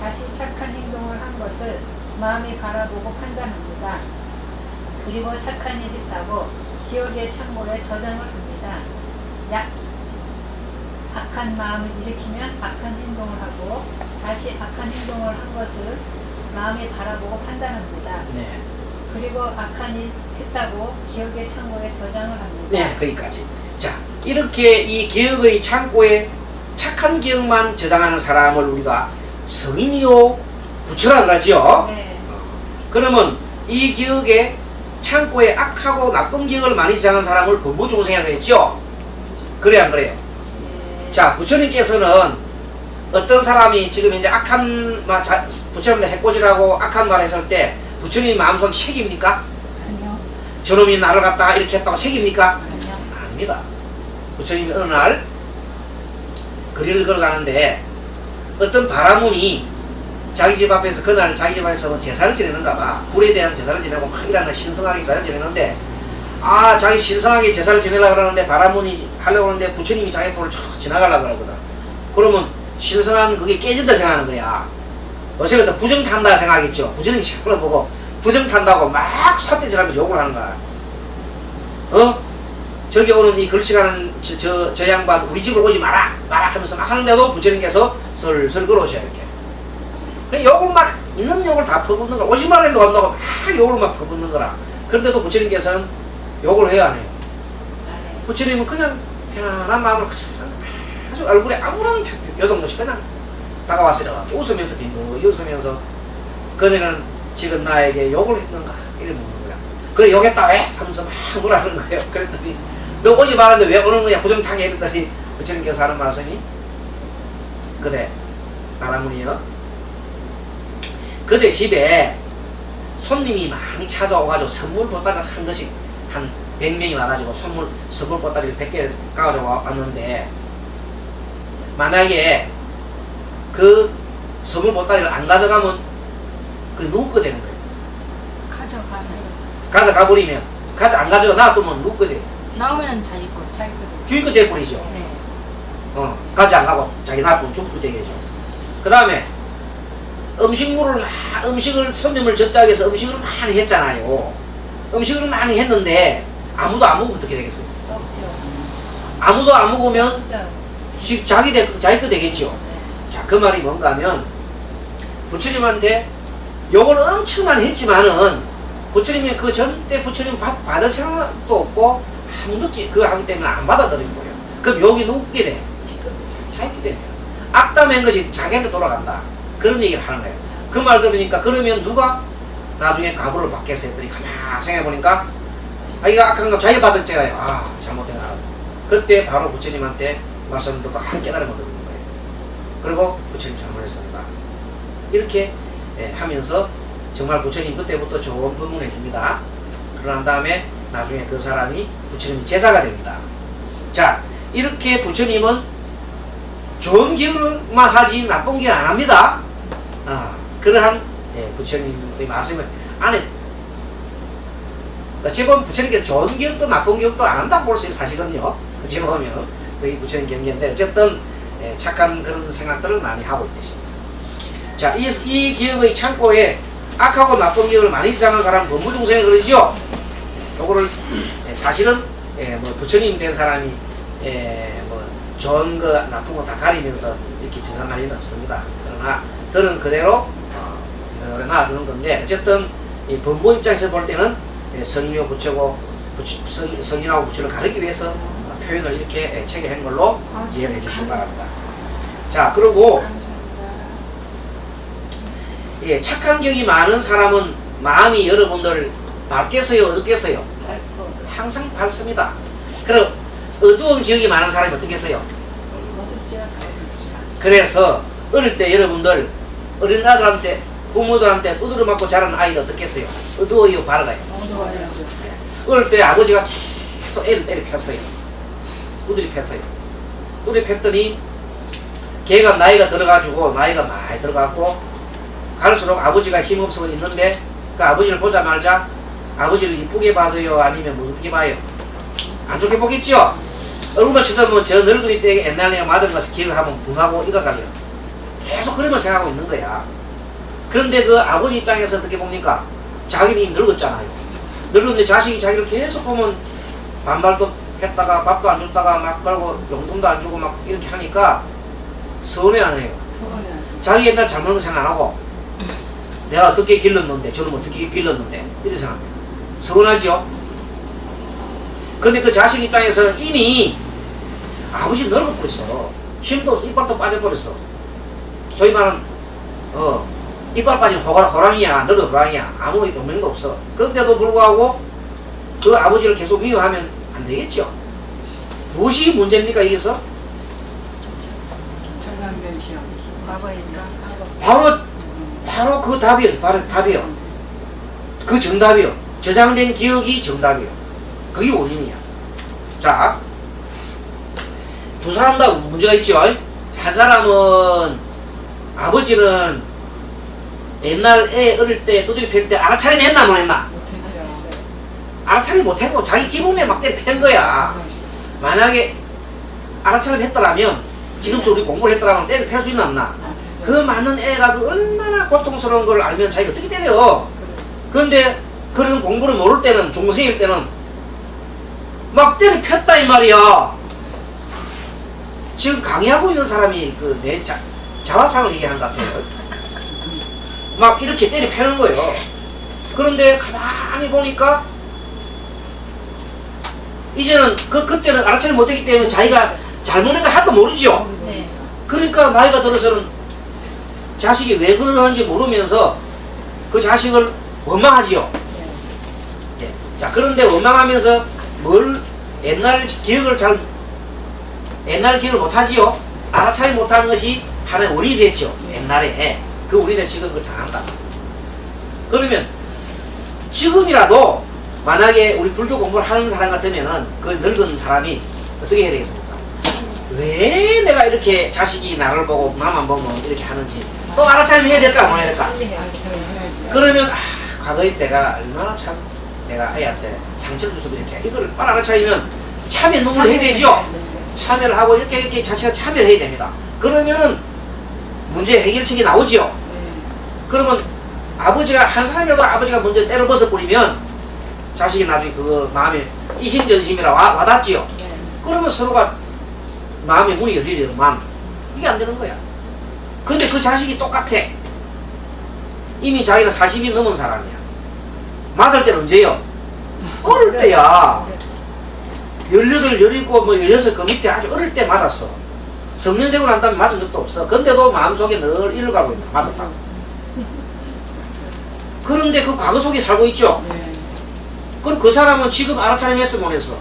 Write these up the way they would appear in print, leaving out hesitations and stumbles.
다시 착한 행동을 한 것을 마음이 바라보고 판단합니다. 그리고 착한 일이 있다고 기억의 창고에 저장을 합니다. 악한 마음을 일으키면 악한 행동을 하고 다시 악한 행동을 한 것을 마음이 바라보고 판단합니다. 네. 그리고 악한 일 했다고 기억의 창고에 저장을 합니다. 네, 거기까지. 자, 이렇게 이 기억의 창고에 착한 기억만 저장하는 사람을 우리가 성인이요 부처라 그러죠. 네. 그러면 이 기억에 창고에 악하고 나쁜 기억을 많이 저장하는 사람을 범부중생이라고 했죠. 그래 안 그래요? 네. 자, 부처님께서는 어떤 사람이 지금 이제 악한 말, 부처님한테 해코지라고 악한 말 했을 때 부처님 마음속에 책입니까? 아니요. 저놈이 나를 갖다가 이렇게 했다고 책입니까? 아니요. 아닙니다. 부처님이 어느 날 거리를 걸어가는데 어떤 바라문이 자기 집 앞에서 그날 자기 집 앞에서 뭐 제사를 지내는가 봐. 불에 대한 제사를 지내고 막 일하는 신성하게 제사를 지내는데 자기 신성하게 제사를 지내려고 그러는데 바라문이 하려고 하는데 부처님이 자기 앞으로 쭉 지나가려고 그러거든. 그러면 신성한 그게 깨진다 생각하는 거야. 어제부터 부정 탄다 생각하겠죠. 부처님이 책을 보고 부정 탄다고 막 삿대질하면서 욕을 하는 거야. 저기 오는 이 걸치가는 저 양반 우리 집을 오지 마라 하면서 막 하는데도 부처님께서 슬슬 걸어오셔 이렇게. 그 욕을 막 있는 욕을 다 퍼붓는 거야. 오지 말라도 간다고 막 욕을 막 퍼붓는 거라. 그런데도 부처님께서는 욕을 해야 안 해요. 부처님은 그냥 편안한 마음으로 아주 얼굴에 아무런 요동 없이 그냥 다가와서 이렇게 웃으면서 빙긋 웃으면서 그네는 지금 나에게 욕을 했는가 이래 묻는 거야. 그래 욕했다 왜? 하면서 막 뭐라는 거예요. 그랬더니 너 오지 말았는데 왜 오는 거냐 부정타게 이랬더니 부처님께서 하는 말씀이 그대 나라문이여 그대 집에 손님이 많이 찾아와가지고 선물 보따리를 한 것이 한 100명이 와가지고 선물 보따리를 100개 가지고 왔는데 만약에 그 선물 보따리를 안 가져가면 그 누구 거 되는 거예요? 가져가 버리면 안 가져가 놔두면 누구 거 돼요? 나오면 자기 거. 주인 거 돼버리죠. 네. 가지 안 가고 자기 놔두면 주인 거 되겠죠. 그 다음에 음식을 손님을 접대하기 위해서 음식을 많이 했잖아요. 음식을 많이 했는데 아무도 안 먹으면 어떻게 되겠어요? 없죠. 아무도 안 먹으면 진짜. 자기 거 되겠죠. 자, 그 말이 뭔가 하면 부처님한테 욕을 엄청 많이 했지만은 부처님이 그 전 때 부처님 밥 받을 생각도 없고 아무도 그거 하기 때문에 안 받아들인 거예요. 그럼 욕이 누구게 돼? 자기게 돼요. 악담한 것이 자기한테 돌아간다. 그런 얘기를 하는 거예요. 그 말 들으니까 그러면 누가 나중에 가부를 받겠어 했더니 가만히 생각해보니까 이거 악한 거 자기 받았잖아요. 잘못했나. 그때 바로 부처님한테 말씀 듣고 한 깨달음을 듣는 거예요. 그리고 부처님 잘못했습니다. 이렇게 하면서 정말 부처님 그때부터 좋은 법문해 줍니다. 그러난 다음에 나중에 그 사람이 부처님 제자가 됩니다. 자, 이렇게 부처님은 좋은 기억만 하지 나쁜 기억 안 합니다. 그러한 부처님의 말씀을 안에 어찌 보면 부처님께서 좋은 기억도 나쁜 기억도 안 한다고 볼 수 있어요. 사실은요. 어찌 보면 거의 부처님 경계인데 어쨌든 착한 그런 생각들을 많이 하고 있습니다. 자, 이 기억의 창고에 악하고 나쁜 기억을 많이 저장하는 사람은 범부중생을 그러죠. 요거를 사실은 뭐 부처님 된 사람이 뭐 좋은 거 나쁜 거 다 가리면서 이렇게 저장할 일은 없습니다. 그러나 들은 그대로 그대로 놔주는 건데 어쨌든 이 범부 입장에서 볼 때는 성인이고 부처고 성인하고 부처를 가르치기 위해서 표현을 이렇게 책에 한 걸로 이해를 해주시기 바랍니다. 자, 그리고 착한 기억이 많은 사람은 마음이 여러분들 밝겠어요? 어둡겠어요? 항상 밝습니다. 그럼 어두운 기억이 많은 사람이 어떻겠어요? 그래서 어릴 때 여러분들 어린 아들한테 부모들한테 두드려 맞고 자란 아이들 어떻겠어요? 어두워요? 밝아요? 어릴 때 아버지가 계속 애를 때려 폈어요. 두드려 폈어요. 두드려 폈더니 걔가 나이가 들어가지고 나이가 많이 들어갔고 갈수록 아버지가 힘없어 있는데 그 아버지를 보자 말자 아버지를 이쁘게 봐줘요? 아니면 뭐 어떻게 봐요? 안 좋게 보겠죠? 얼굴만 쳐다보면 저 늙은이 때 옛날에 맞은 것을 기억하면 분하고 이가 갈려요. 계속 그림을 생각하고 있는 거야. 그런데 그 아버지 입장에서 어떻게 봅니까? 자기는 이미 늙었잖아요. 늙었는데 자식이 자기를 계속 보면 반발도 했다가 밥도 안 줬다가 막 그러고 용돈도 안 주고 막 이렇게 하니까 서운해 안 해요. 자기 옛날 잘못한 거 생각 안 하고 내가 어떻게 길렀는데 저는 어떻게 길렀는데 이렇게 생각합니다. 서운하지요? 근데 그 자식 입장에서는 이미 아버지 늙어버렸어. 힘도 없어. 이빨도 빠져버렸어. 소위 말하는 이빨 빠진 호랑이야. 늙은 호랑이야. 아무 용맹도 없어. 그런데도 불구하고 그 아버지를 계속 미워하면 안 되겠죠. 무엇이 문제입니까 여기서? 바로 그 답이요. 바로 답이요. 그 정답이요. 저장된 기억이 정답이요. 그게 원인이야. 자, 두 사람 다 문제가 있죠. 한 사람은 아버지는 옛날 애 어릴 때 두드리 팰 때 알아차림 했나 못 했나? 알아차림 못하고 자기 기분에 막 때려 팬 거야. 만약에 알아차림 했더라면 지금처럼 우리 공부를 했더라면 때려 팰 수 있나 없나? 그 많은 애가 그 얼마나 고통스러운 걸 알면 자기가 어떻게 때려? 그런데 그런 공부를 모를 때는 중고생일 때는 막 때려 폈다 이 말이야. 지금 강의하고 있는 사람이 그 내 자화상을 얘기한 것 같아요. 막 이렇게 때려 패는 거예요. 그런데 가만히 보니까 이제는 그때는 알아차림 못했기 때문에 자기가 잘못한 거 할 거 모르죠. 그러니까 나이가 들어서는 자식이 왜 그러는지 모르면서 그 자식을 원망하지요. 네. 자, 그런데 원망하면서 옛날 기억을 못하지요. 알아차림 못하는 것이 하나의 원인이 됐죠. 옛날에. 그 우리는 지금 그걸 당한다. 그러면 지금이라도 만약에 우리 불교 공부를 하는 사람 같으면은 그 늙은 사람이 어떻게 해야 되겠습니까? 왜 내가 이렇게 자식이 나를 보고 나만 보면 이렇게 하는지 또 알아차림 해야 될까 안 해야 될까? 그러면 과거에 내가 얼마나 참 내가 애한테 상처를 줘서 이렇게 이걸 빨리 알아차리면 참여 눈물을 해야 되죠. 참여를 하고 이렇게 자식가 참여를 해야 됩니다. 그러면은 문제 해결책이 나오지요. 그러면 아버지가 한 사람이라도 아버지가 먼저 때려 벗어버리면 자식이 나중에 그거 마음에 이심전심이라 와닿지요. 그러면 서로가 마음의 문이 열리려만 이게 안 되는 거야. 근데 그 자식이 똑같아. 이미 자기가 40이 넘은 사람이야. 맞을 때는 언제요? 어릴 때야. 18, 17, 뭐 16, 그 밑에 아주 어릴 때 맞았어. 성년 되고 난 다음에 맞은 적도 없어. 근데도 마음속에 늘 일을 가고 있나. 맞았다. 그런데 그 과거 속에 살고 있죠? 그럼 그 사람은 지금 알아차림 했어 못 했어?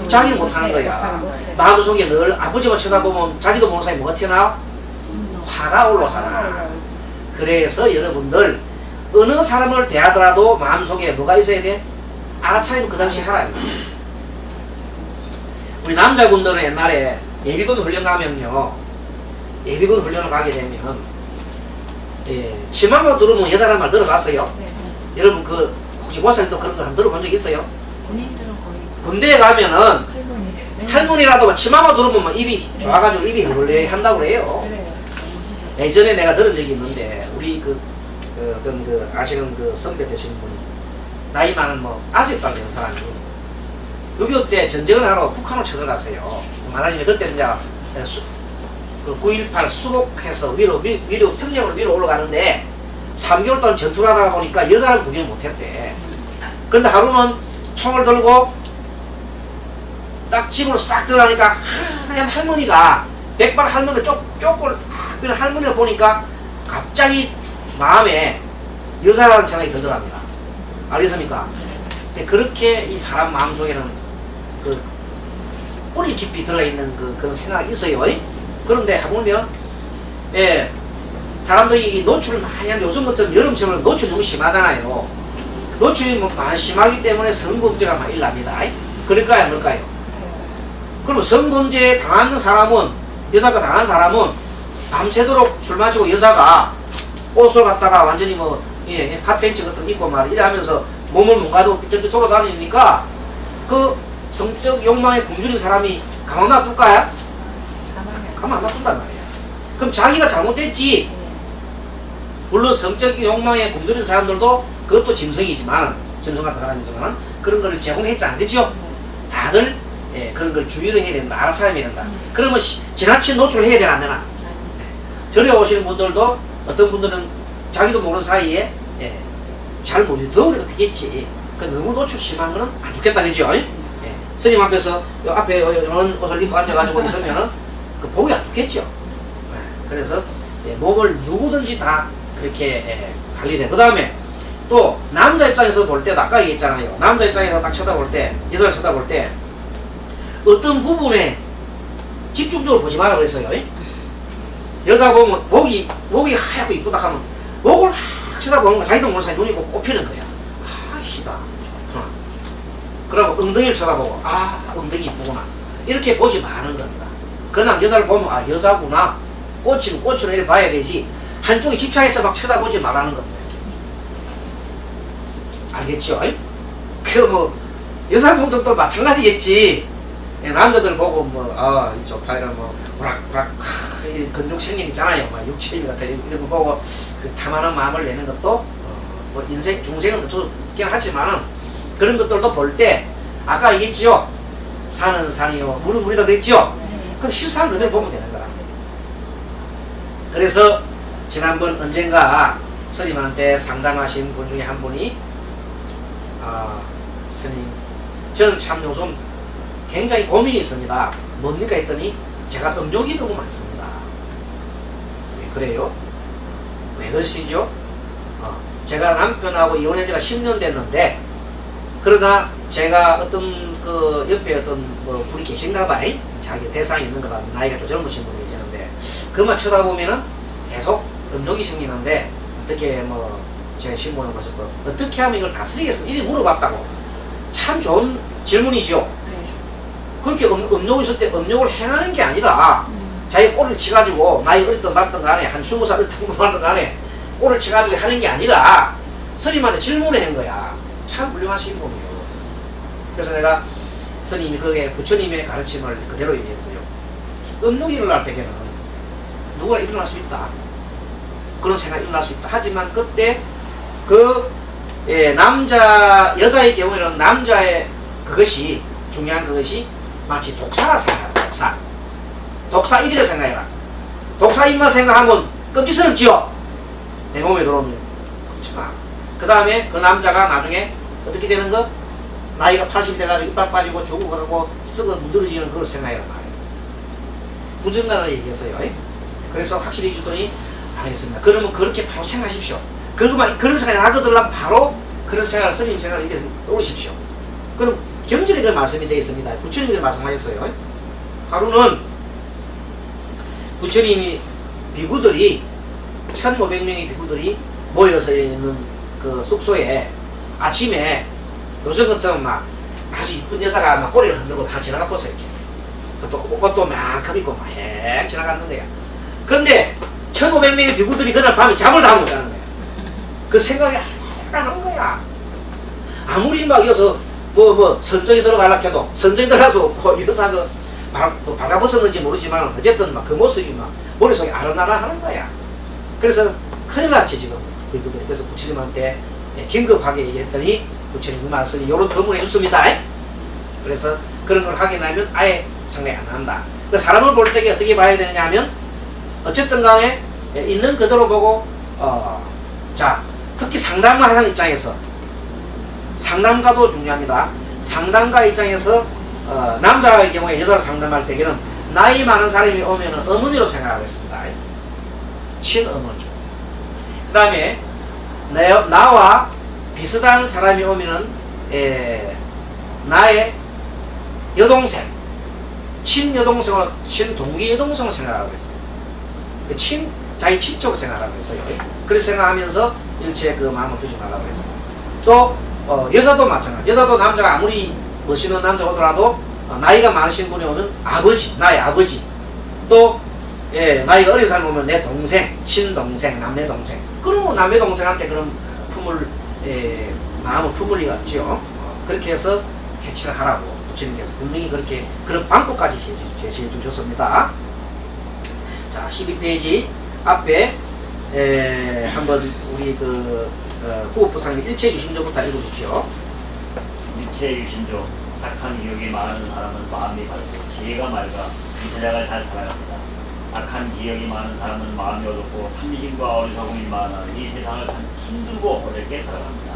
자기는 못하는 거야. 마음속에 늘 아버지만 쳐다보면 자기도 모르는 사이에 뭐가 튀어나와? 화가 올라오잖아. 그래서 여러분들 어느 사람을 대하더라도 마음속에 뭐가 있어야 돼? 알아차림 그 당시 하라. 우리 남자분들은 옛날에 예비군 훈련 가면요. 예비군 훈련을 가게 되면 치마만 들으면 여자란 말 들어봤어요? 여러분 그 혹시 모살도 그런 거 한번 들어본 적 있어요? 군대에 가면은 할머니라도 치마만 들으면 입이 좋아가지고 입이 흘러 한다고 그래요. 예전에 내가 들은 적이 있는데 우리 어떤 아시는 그 선배 되시는 분이 나이 많은 뭐 아직도 되는 사람이 6.25 때 전쟁을 하러 북한으로 쳐들어갔어요. 말하자면 그때 이제 그 9.18 수복해서 위로 평양으로 위로 올라가는데 3개월 동안 전투를 하다 보니까 여자를 구경 못했대. 근데 하루는 총을 들고 딱 집으로 싹 들어가니까 하얀 할머니가 백발 할머니가 쪽골 딱 비는 할머니가 보니까 갑자기 마음에 여자라는 생각이 들더랍니다. 알겠습니까? 그렇게 이 사람 마음속에는 그 뿌리 깊이 들어있는 그런 생각이 있어요. 그런데 해보면 사람들이 노출을 많이 하는 요즘 같은 여름처럼 노출이 너무 심하잖아요. 노출이 많이 심하기 때문에 성범죄가 많이 일납니다. 그럴까요 안 그럴까요? 그럼 성범죄에 당하는 사람은 여자가 당한 사람은 밤새도록 술 마시고 여자가 옷을 갖다가 완전히 뭐 핫팬츠 같은 거 입고 말 이래 하면서 몸을 못 가도 삐뚤삐뚤 돌아다니니까 그 성적 욕망에 굶주린 사람이 가만 놔둘까요? 가만 안 놔둔단 말이야. 그럼 자기가 잘못됐지. 네. 물론 성적 욕망에 굶주린 사람들도 그것도 짐승이지만, 짐승 같은 사람이지만 그런 걸 제공했잖아, 그죠? 다들 그런 걸 주의를 해야 된다, 알아차려야 된다. 그러면 지나친 노출을 해야 되나 안 되나? 절에 오시는 분들도 어떤 분들은 자기도 모르는 사이에 잘 모르지, 더 우리가 되겠지. 그 너무 노출 심한 거는 안 좋겠다, 그죠? 스님 앞에서 요 앞에 이런 옷을 입고 앉아가지고 있으면은 그 보기 안 좋겠죠. 그래서 몸을 누구든지 다 그렇게 관리돼. 그 다음에 또 남자 입장에서 볼 때도 아까 얘기했잖아요. 남자 입장에서 딱 쳐다볼 때, 여자를 쳐다볼 때 어떤 부분에 집중적으로 보지 마라 그랬어요. 여자 보면 목이 하얗고 이쁘다 하면 목을 확 쳐다보는 거, 자기도 모르는 사이 눈이 꼭 꼽히는 거야. 희다. 그러고 엉덩이를 쳐다보고 엉덩이 이쁘구나. 이렇게 보지 마는 겁니다. 그냥 여자를 보면 여자구나. 꽃은 꽃으로 이렇게 봐야 되지. 한쪽에 집착해서 막 쳐다보지 말라는 겁니다. 알겠죠? 여자분들도 마찬가지겠지. 남자들 보고 이쪽 다이런 우락우락 근육 생긴 있잖아요. 육체미 같은 이런 거 보고 그 탐하는 마음을 내는 것도 인생 중생은 있긴 하지만은 그런 것들도 볼 때 아까 얘기했지요. 산은 산이요, 물은 물이다 그랬지요. 그 실상 그대로 보면 되는 거라. 그래서 지난번 언젠가 스님한테 상담하신 분 중에 한 분이 스님, 저는 참 요즘 굉장히 고민이 있습니다. 뭡니까 했더니 제가 음욕이 너무 많습니다. 왜 그래요? 왜 그러시죠? 제가 남편하고 이혼한 지가 10년 됐는데, 그러나 제가 어떤 그 옆에 어떤 분이 계신가 봐요. 자기 대상이 있는가 봐. 나이가 좀 젊으신 분이 계시는데 그만 쳐다보면은 계속 음욕이 생기는데 어떻게 제 신부는 그래서 어떻게 하면 이걸 다스리겠습니까? 이리 물어봤다고. 참 좋은 질문이지요. 그렇게 음욕이 있을 때 음욕을 행하는 게 아니라 자기 꼴을 치가지고 나이 어렸든 말든 간에 한 20살 어렸든 말든 간에 꼴을 치가지고 하는 게 아니라 스님한테 질문을 한 거야. 참 훌륭하신 분이에요. 그래서 내가 스님이 그게 부처님의 가르침을 그대로 얘기했어요. 음욕이 일어날 때에는 누구나 일어날 수 있다. 그런 생각이 일어날 수 있다. 하지만 그때 여자의 경우에는 남자의 그것이 중요한 그것이 마치 독사라 생각해라. 독사 입이라 생각해라. 독사 입만 생각하면 끔찍스럽지요. 내 몸에 들어오면 그렇지만 그 다음에 그 남자가 나중에 어떻게 되는 거? 나이가 80이 돼가지고 이빨 빠지고 죽고 그러고 썩어 문드러지는 그걸 생각해라 말이에요. 부정간을 얘기했어요. 그래서 확실히 해주더니 알겠습니다. 그러면 그렇게 바로 생각하십시오. 그런 생각이 나거들라면 바로 그런 생각을 스님 생각을 이렇게 떠오르십시오. 그럼 경전에 그 말씀이 되어 있습니다. 부처님이 말씀하셨어요. 하루는 부처님이 비구들이 1500명의 비구들이 모여서 있는 그 숙소에 아침에 요즘 같은 막 아주 이쁜 여자가 막 꼬리를 흔들고 다 지나가 보세요. 이렇게. 옷도 만큼 입고 막 행 지나가는 거야. 근데 1500명의 비구들이 그날 밤에 잠을 다 못 자는 거야. 그 생각이 하는 거야. 아무리 막 이어서 선정이 들어가려고 해도 선정이 들어가서 그 여자가 발가벗었는지 모르지만 어쨌든 막 그 모습이 막 머릿속에 아른아른 하는 거야. 그래서 큰일 났지 지금 그들이. 그래서 부처님한테 긴급하게 얘기했더니 부처님 그 말씀이 요런 도움을 해줬습니다. 그래서 그런 걸 하게 되면 아예 생각이 안 난다. 그래서 사람을 볼 때 어떻게 봐야 되느냐 하면 어쨌든 간에 있는 그대로 보고 자 특히 상담을 하는 입장에서 상담가도 중요합니다. 상담가 입장에서 남자의 경우에 여자를 상담할 때에는 나이 많은 사람이 오면 어머니로 생각하겠습니다. 친어머니. 그 다음에 나와 비슷한 사람이 오면은 나의 여동생, 친여동생을 친동기 여동생을 생각하고 있어요. 자기 친척을 생각하고 있어요. 그렇게 생각하면서 일체 그 마음을 두지 말라고 했어요. 또 여자도 마찬가지. 여자도 남자가 아무리 멋있는 남자가 오더라도 나이가 많으신 분이 오면 아버지, 나의 아버지. 또 나이가 어린 사람 오면 내 동생, 친동생, 남매동생. 그러면 남매동생한테 그런 마음을 품을 리가 없죠. 그렇게 해서 개치를 하라고 부처님께서 분명히 그렇게 그런 방법까지 제시해 주셨습니다. 자, 12페이지 앞에 한번 우리 후보부상님 일체 유심조부터 읽어주십시오. 일체 유심조. 착한 기억이 많은 사람은 마음이 밝고 지혜가 맑아 이 세상을 잘 살아갑니다. 악한 기억이 많은 사람은 마음이 어둡고 탐심과 어리석음이 많아 이 세상을 참 힘들고 어렵게 살아갑니다.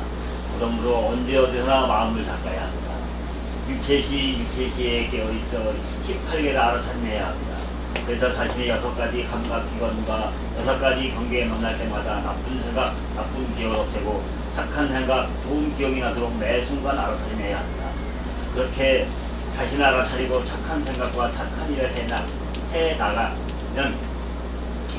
그러므로 언제 어디서나 마음을 닦아야 합니다. 육체시에 깨어있어 18개를 알아차림해야 합니다. 그래서 자신의 6가지 감각기관과 6가지 관계에 만날 때마다 나쁜 생각, 나쁜 기억을 없애고 착한 생각, 좋은 기억이 나도록 매 순간 알아차림해야 합니다. 그렇게 자신을 알아차리고 착한 생각과 착한 일을 해나가면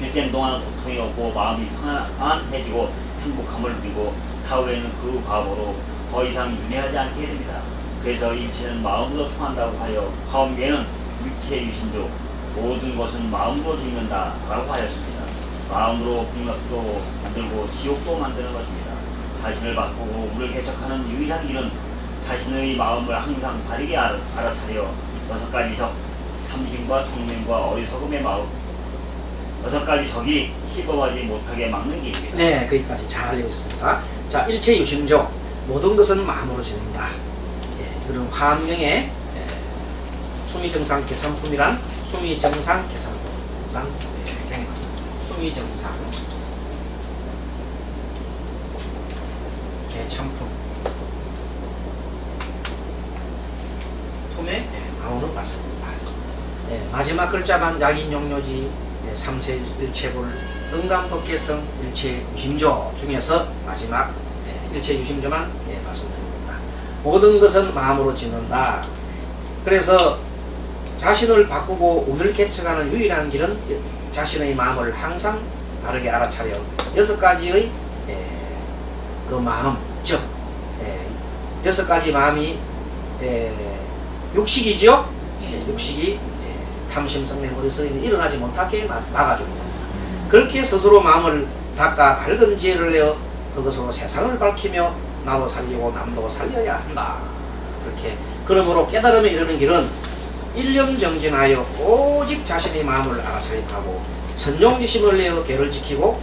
일생 동안 고통이 없고 마음이 평안해지고 행복함을 누리고 사후에는 그 과보로 더 이상 윤회하지 않게 됩니다. 그래서 일체는 마음으로 통한다고 하여 화엄계는 일체 유심조 모든 것은 마음으로 짓는다 라고 하였습니다. 마음으로 공락도 만들고 지옥도 만드는 것입니다. 자신을 바꾸고 우를 개척하는 유일한 길은 자신의 마음을 항상 바르게 알아차려 6가지 적, 탐심과 성명과 어리석음의 마음 6가지 적이 씹어가지 못하게 막는 길입니다. 네, 거기까지 잘 읽었습니다. 자, 일체 유심조 모든 것은 마음으로 짓는다. 그런 화엄경의 수미정상 개참품이란 수미정상 개참품이란 수미정상 개참품 품에 나오는 말씀입니다. 마지막 글자만 약인용료지 삼세 일체불 응감법계성 일체 유심조 중에서 마지막 일체 유심조만 말씀드립니다. 모든 것은 마음으로 짓는다. 그래서 자신을 바꾸고 운을 개척하는 유일한 길은 자신의 마음을 항상 바르게 알아차려 6가지의 그 마음, 즉 6가지 마음이 육식이죠. 육식이 탐심, 성냄, 어리석음이 일어나지 못하게 막아줍니다. 그렇게 스스로 마음을 닦아 밝은 지혜를 내어 그것으로 세상을 밝히며 나도 살리고 남도 살려야 한다. 그렇게 그러므로 깨달음에 이르는 길은 일념정진하여 오직 자신의 마음을 알아차림하고 선용지심을 내어 계를 지키고